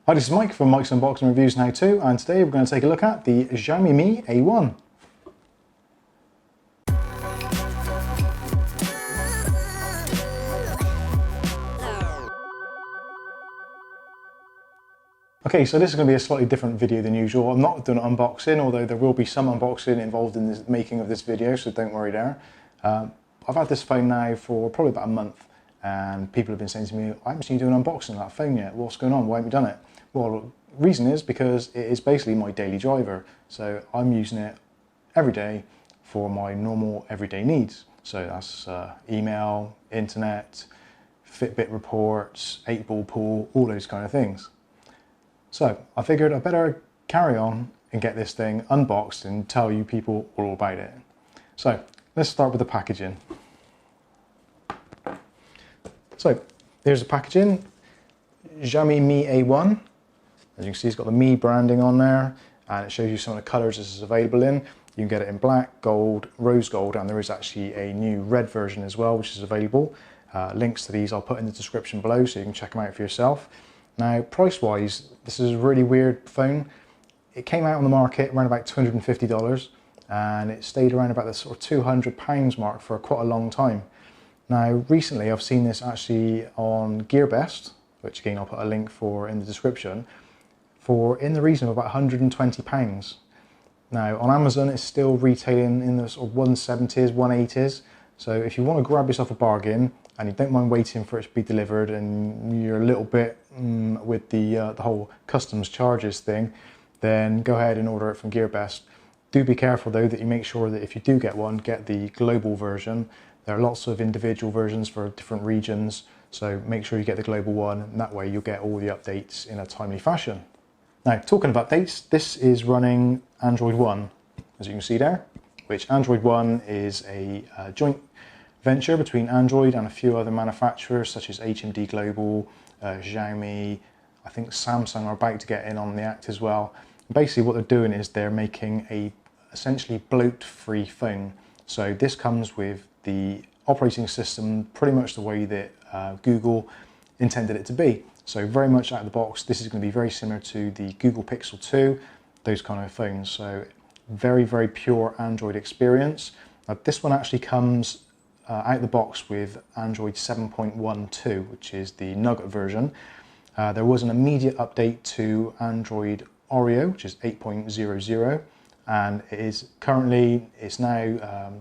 Hi, this is Mike from Mike's Unboxing Reviews and How To, and today we're going to take a look at the Xiaomi Mi A1. Okay, so this is going to be a slightly different video than usual. I'm not doing an unboxing, although there will be some unboxing involved in the making of this video, so don't worry there. I've had this phone now for probably about a month, and people have been saying to me, I haven't seen you do an unboxing of that phone yet. What's going on? Why haven't you done it? Well, the reason is because it is basically my daily driver. So I'm using it every day for my normal everyday needs. So that's email, internet, Fitbit reports, 8-ball pool, all those kind of things. So I figured I better carry on and get this thing unboxed and tell you people all about it. So let's start with the packaging. So here's the packaging. Xiaomi Mi A1. As you can see, it's got the Mi branding on there, and it shows you some of the colours this is available in. You can get it in black, gold, rose gold, and there is actually a new red version as well, which is available. Links to these I'll put in the description below, so you can check them out for yourself. Now, price-wise, this is a really weird phone. It came out on the market around about $250, and it stayed around about the sort of £200 mark for quite a long time. Now, recently I've seen this actually on Gearbest, which again I'll put a link for in the description, for in the region of about £120. Now on Amazon it's still retailing in the sort of 170s, 180s. So if you want to grab yourself a bargain and you don't mind waiting for it to be delivered and you're a little bit with the whole customs charges thing, then go ahead and order it from Gearbest. Do be careful though that you make sure that if you do get one, get the global version. There are lots of individual versions for different regions, so make sure you get the global one, and that way you'll get all the updates in a timely fashion. Now, talking of updates, this is running Android One, as you can see there, which Android One is a joint venture between Android and a few other manufacturers such as HMD Global, Xiaomi, I think Samsung are about to get in on the act as well. Basically what they're doing is they're making a essentially bloat-free phone. So this comes with the operating system pretty much the way that Google intended it to be. So very much out of the box, this is going to be very similar to the Google Pixel 2, those kind of phones. So very, very pure Android experience. Now, this one actually comes out of the box with Android 7.12, which is the Nugget version. There was an immediate update to Android Oreo, which is 8.00, and it is currently, it's now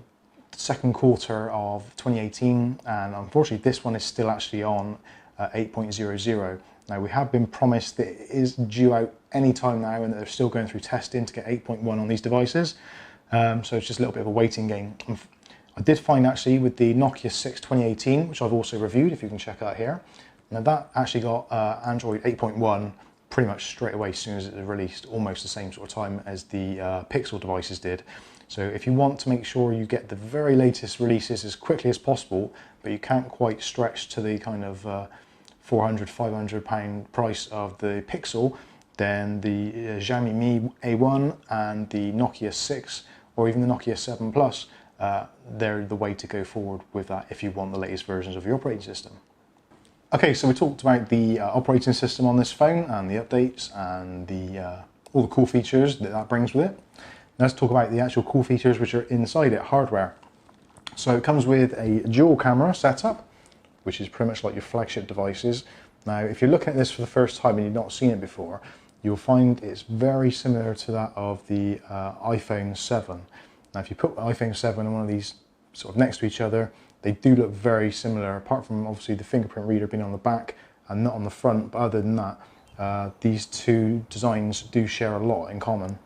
second quarter of 2018, and unfortunately this one is still actually on 8.00. Now we have been promised that it is due out any time now and that they're still going through testing to get 8.1 on these devices, so it's just a little bit of a waiting game. I did find actually with the Nokia 6 2018, which I've also reviewed, if you can check out here, now that actually got Android 8.1 pretty much straight away as soon as it was released, almost the same sort of time as the Pixel devices did. So if you want to make sure you get the very latest releases as quickly as possible, but you can't quite stretch to the kind of £400, £500 price of the Pixel, then the Xiaomi Mi A1 and the Nokia 6 or even the Nokia 7 Plus, they're the way to go forward with that if you want the latest versions of your operating system. Okay, so we talked about the operating system on this phone and the updates and all the cool features that that brings with it. Now let's talk about the actual cool features which are inside it, hardware. So it comes with a dual camera setup, which is pretty much like your flagship devices. Now, if you're looking at this for the first time and you've not seen it before, you'll find it's very similar to that of the iPhone 7. Now, if you put iPhone 7 and one of these sort of next to each other, they do look very similar, apart from obviously the fingerprint reader being on the back and not on the front, but other than that, these two designs do share a lot in common.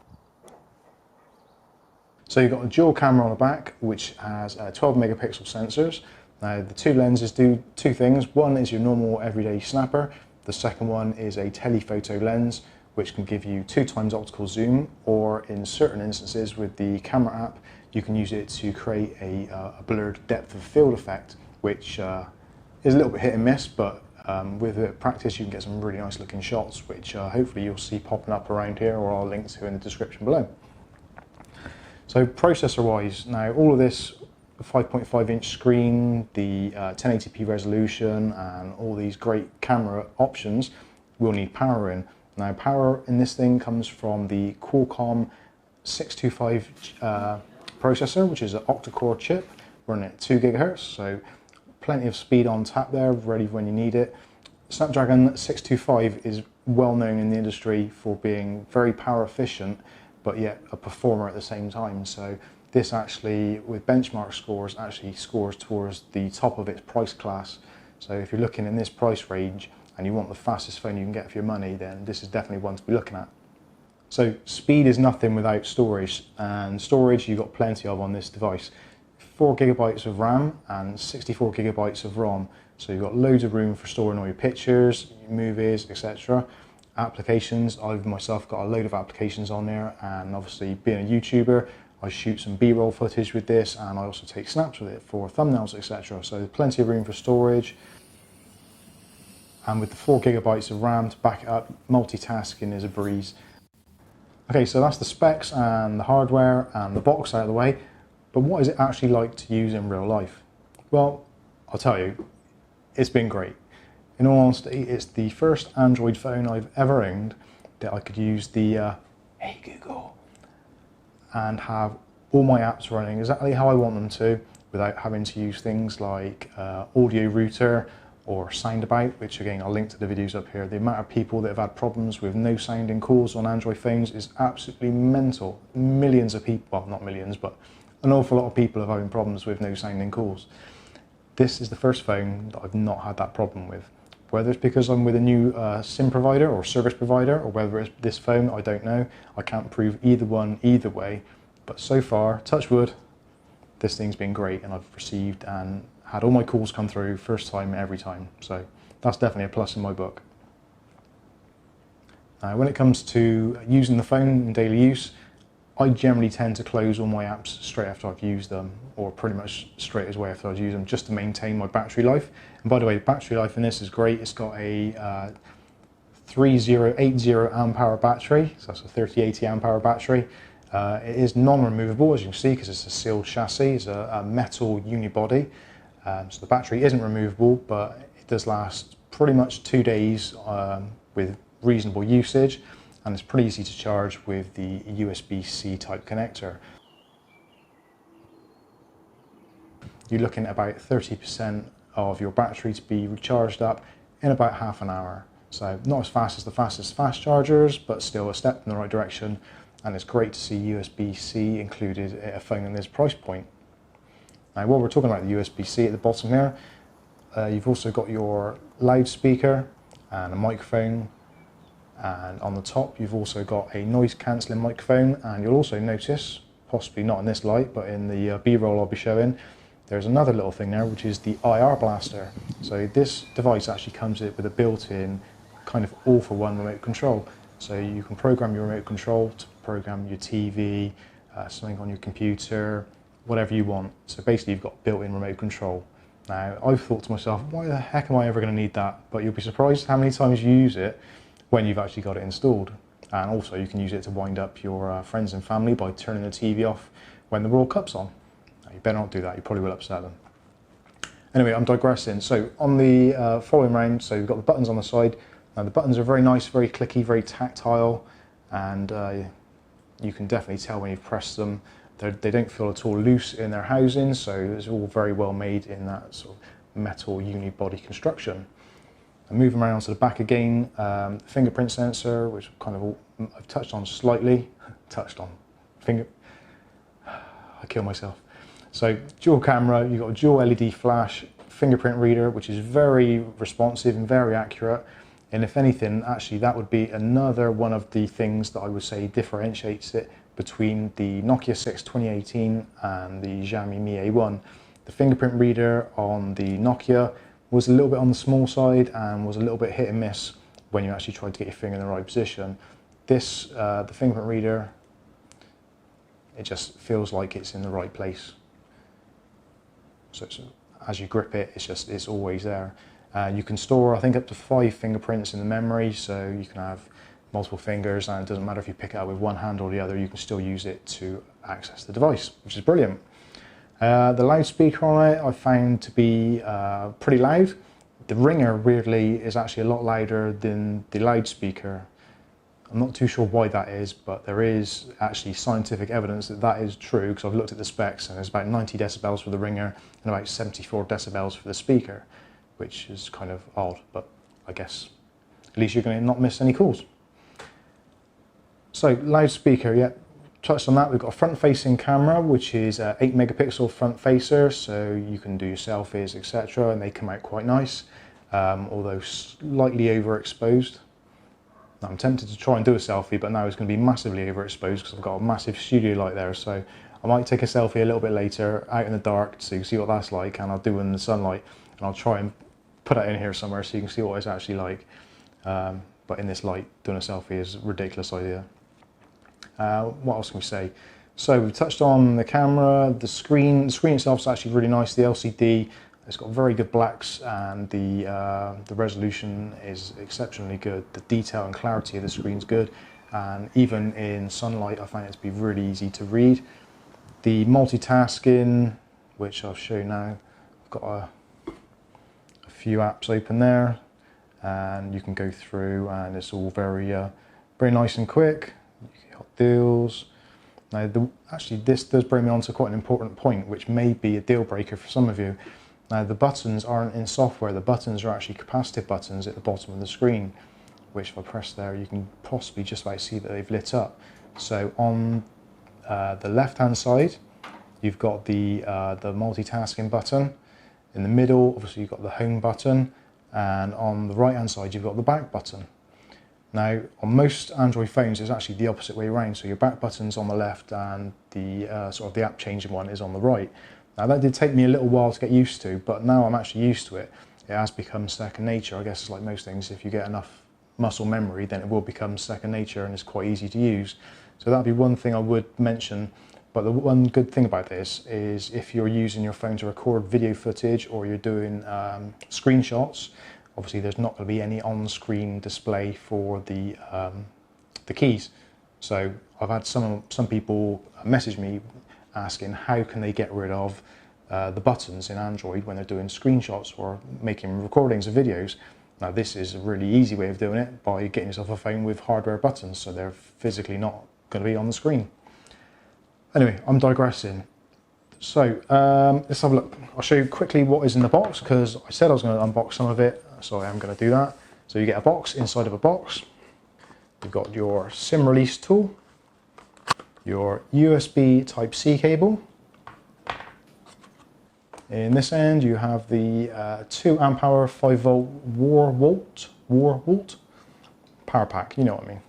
So you've got a dual camera on the back, which has 12 megapixel sensors. Now the two lenses do two things. One is your normal everyday snapper. The second one is a telephoto lens, which can give you 2x optical zoom, or in certain instances with the camera app, you can use it to create a blurred depth of field effect, which is a little bit hit and miss, but with a bit of practice you can get some really nice looking shots, which hopefully you'll see popping up around here, or I'll link to in the description below. So processor wise, now all of this 5.5-inch screen, the 1080p resolution and all these great camera options will need power in. Now, power in this thing comes from the Qualcomm 625 processor, which is an octacore chip running at 2 GHz, so plenty of speed on tap there, ready when you need it. Snapdragon 625 is well known in the industry for being very power efficient, but yet a performer at the same time. So this actually, with benchmark scores, actually scores towards the top of its price class. So if you're looking in this price range and you want the fastest phone you can get for your money, then this is definitely one to be looking at. So speed is nothing without storage, and storage you've got plenty of on this device. 4 GB of RAM and 64 GB of ROM. So you've got loads of room for storing all your pictures, your movies, etc. Applications, I've myself got a load of applications on there, and obviously being a YouTuber, I shoot some B-roll footage with this, and I also take snaps with it for thumbnails, etc. So there's plenty of room for storage. And with the 4 GB of RAM to back it up, multitasking is a breeze. Okay, so that's the specs and the hardware and the box out of the way, but what is it actually like to use in real life? Well, I'll tell you, it's been great. In all honesty, it's the first Android phone I've ever owned that I could use the Hey Google and have all my apps running exactly how I want them to, without having to use things like audio router or Soundabout, which again I'll link to the videos up here. The amount of people that have had problems with no sounding calls on Android phones is absolutely mental. Millions of people, well not millions, but an awful lot of people are having problems with no sounding calls. This is the first phone that I've not had that problem with. Whether it's because I'm with a new SIM provider or service provider, or whether it's this phone, I don't know. I can't prove either one either way, but so far, touch wood, this thing's been great, and I've received and had all my calls come through first time every time. So that's definitely a plus in my book. When it comes to using the phone in daily use, I generally tend to close all my apps straight after I've used them, or pretty much straight away after I've used them, just to maintain my battery life. And by the way, the battery life in this is great. It's got a 3080 amp hour battery, so that's a 3080 amp hour battery. It is non-removable, as you can see, because it's a sealed chassis. It's a metal unibody. So the battery isn't removable, but it does last pretty much 2 days with reasonable usage, and it's pretty easy to charge with the USB-C type connector. You're looking at about 30% of your battery to be recharged up in about half an hour. So not as fast as the fastest fast chargers, but still a step in the right direction, and it's great to see USB-C included at a phone in this price point. Now, while we're talking about the USB-C at the bottom here, you've also got your loudspeaker and a microphone, and on the top you've also got a noise cancelling microphone, and you'll also notice, possibly not in this light, but in the B-roll I'll be showing, there's another little thing there, which is the IR blaster. So this device actually comes with a built-in kind of all-for-one remote control. So you can program your remote control to program your TV, something on your computer, whatever you want. So basically you've got built-in remote control. Now, I've thought to myself, why the heck am I ever going to need that? But you'll be surprised how many times you use it when you've actually got it installed. And also you can use it to wind up your friends and family by turning the TV off when the World Cup's on. Now, you better not do that, you probably will upset them. Anyway, I'm digressing. So on the following round, so you've got the buttons on the side. Now the buttons are very nice, very clicky, very tactile, and you can definitely tell when you've pressed them. They don't feel at all loose in their housing, so it's all very well made in that sort of metal unibody construction. And moving around to the back again, fingerprint sensor, which I've touched on slightly. I kill myself. So dual camera, you've got a dual LED flash, fingerprint reader, which is very responsive and very accurate. And if anything, actually that would be another one of the things that I would say differentiates it between the Nokia 6 2018 and the Xiaomi Mi A1. The fingerprint reader on the Nokia was a little bit on the small side and was a little bit hit and miss when you actually tried to get your finger in the right position. This, the fingerprint reader, it just feels like it's in the right place. So as you grip it, it's always there. You can store, I think, up to 5 fingerprints in the memory, so you can have multiple fingers, and it doesn't matter if you pick it up with one hand or the other, you can still use it to access the device, which is brilliant. The loudspeaker on it I found to be pretty loud. The ringer, weirdly, is actually a lot louder than the loudspeaker. I'm not too sure why that is, but there is actually scientific evidence that that is true, because I've looked at the specs and there's about 90 decibels for the ringer and about 74 decibels for the speaker, which is kind of odd, but I guess at least you're going to not miss any calls. So loudspeaker, yeah, touched on that. We've got a front-facing camera, which is a 8 megapixel front facer, so you can do selfies, etc., and they come out quite nice, although slightly overexposed. I'm tempted to try and do a selfie, but now it's going to be massively overexposed because I've got a massive studio light there, so I might take a selfie a little bit later out in the dark so you can see what that's like, and I'll do it in the sunlight, and I'll try and put it in here somewhere so you can see what it's actually like. But in this light, doing a selfie is a ridiculous idea. What else can we say? So we've touched on the camera, the screen. The screen itself is actually really nice. The LCD, it's got very good blacks, and the resolution is exceptionally good. The detail and clarity of the screen's good, and even in sunlight I find it to be really easy to read. The multitasking, which I'll show you now, I've got a few apps open there, and you can go through and it's all very nice and quick. Hot deals. Now actually this does bring me on to quite an important point, which may be a deal breaker for some of you. Now the buttons aren't in software, the buttons are actually capacitive buttons at the bottom of the screen, which if I press there you can possibly just about see that they've lit up. So on the left hand side you've got the multitasking button, in the middle obviously you've got the home button, and on the right hand side you've got the back button. Now on most Android phones it's actually the opposite way around, so your back button's on the left and the sort of the app changing one is on the right. Now that did take me a little while to get used to, but now I'm actually used to it. It has become second nature. I guess it's like most things, if you get enough muscle memory then it will become second nature and it's quite easy to use. So that'd be one thing I would mention. But the one good thing about this is if you're using your phone to record video footage or you're doing screenshots, obviously there's not going to be any on-screen display for the keys. So I've had some people message me asking how can they get rid of the buttons in Android when they're doing screenshots or making recordings of videos. Now this is a really easy way of doing it by getting yourself a phone with hardware buttons, so they're physically not going to be on the screen. Anyway, I'm digressing. So let's have a look. I'll show you quickly what is in the box, because I said I was going to unbox some of it, so I am going to do that. So you get a box inside of a box. You've got your SIM release tool, your USB Type-C cable. In this end you have the 2 amp hour 5 volt war volt power pack, you know what I mean.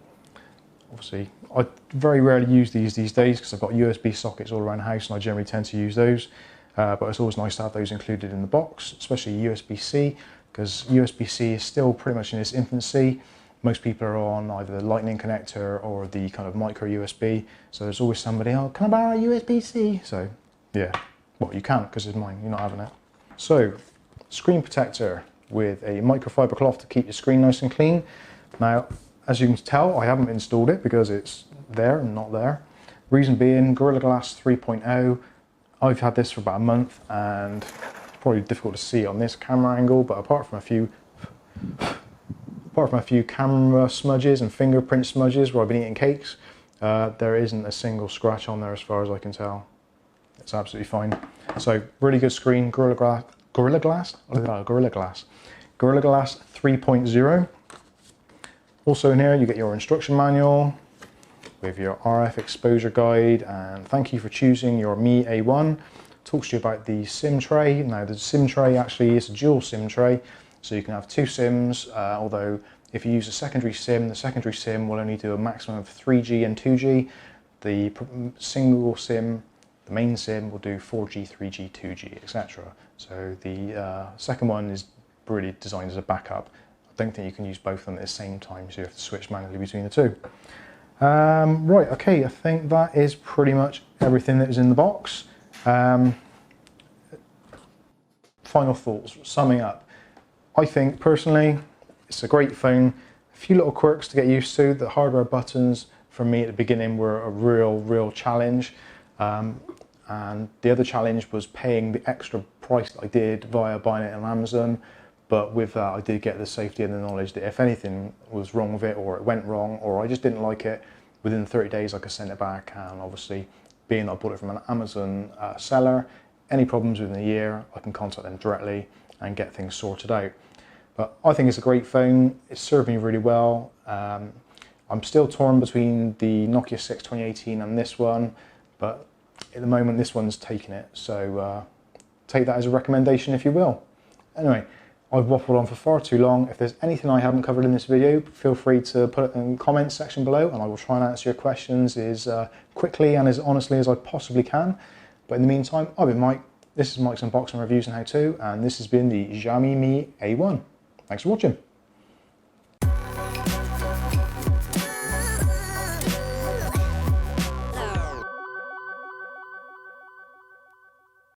Obviously I very rarely use these days because I've got USB sockets all around the house and I generally tend to use those, but it's always nice to have those included in the box, especially USB-C, because USB-C is still pretty much in its infancy. Most people are on either the lightning connector or the kind of micro USB, so there's always somebody, oh, can I borrow a USB-C? So yeah, well you can because it's mine, you're not having it. So screen protector with a microfiber cloth to keep your screen nice and clean. Now as you can tell I haven't installed it because it's there and not there. Reason being, Gorilla Glass 3.0, I've had this for about a month and probably difficult to see on this camera angle, but apart from a few camera smudges and fingerprint smudges where I've been eating cakes, there isn't a single scratch on there as far as I can tell. It's absolutely fine. So really good screen, Gorilla Glass 3.0. Also in here you get your instruction manual with your RF exposure guide, and thank you for choosing your Mi A1. Talks to you about the SIM tray. Now the SIM tray actually is a dual SIM tray, so you can have 2 SIMs, although if you use a secondary SIM, the secondary SIM will only do a maximum of 3G and 2G. The single SIM, the main SIM, will do 4G, 3G, 2G, etc. So the second one is really designed as a backup. I don't think you can use both of them at the same time, so you have to switch manually between the two. Right, okay, I think that is pretty much everything that is in the box. Final thoughts, summing up. I think personally it's a great phone. A few little quirks to get used to. The hardware buttons for me at the beginning were a real challenge, and the other challenge was paying the extra price that I did via buying it on Amazon. But with that, I did get the safety and the knowledge that if anything was wrong with it, or it went wrong, or I just didn't like it, within 30 days I could send it back. And obviously, being that I bought it from an Amazon seller, any problems within a year, I can contact them directly and get things sorted out. But I think it's a great phone. It's served me really well. I'm still torn between the Nokia 6 2018 and this one, but at the moment this one's taking it. So take that as a recommendation if you will. Anyway, I've waffled on for far too long. If there's anything I haven't covered in this video, feel free to put it in the comments section below and I will try and answer your questions as quickly and as honestly as I possibly can. But in the meantime, I've been Mike. This is Mike's Unboxing Reviews and How To, and this has been the Xiaomi Mi A1. Thanks for watching.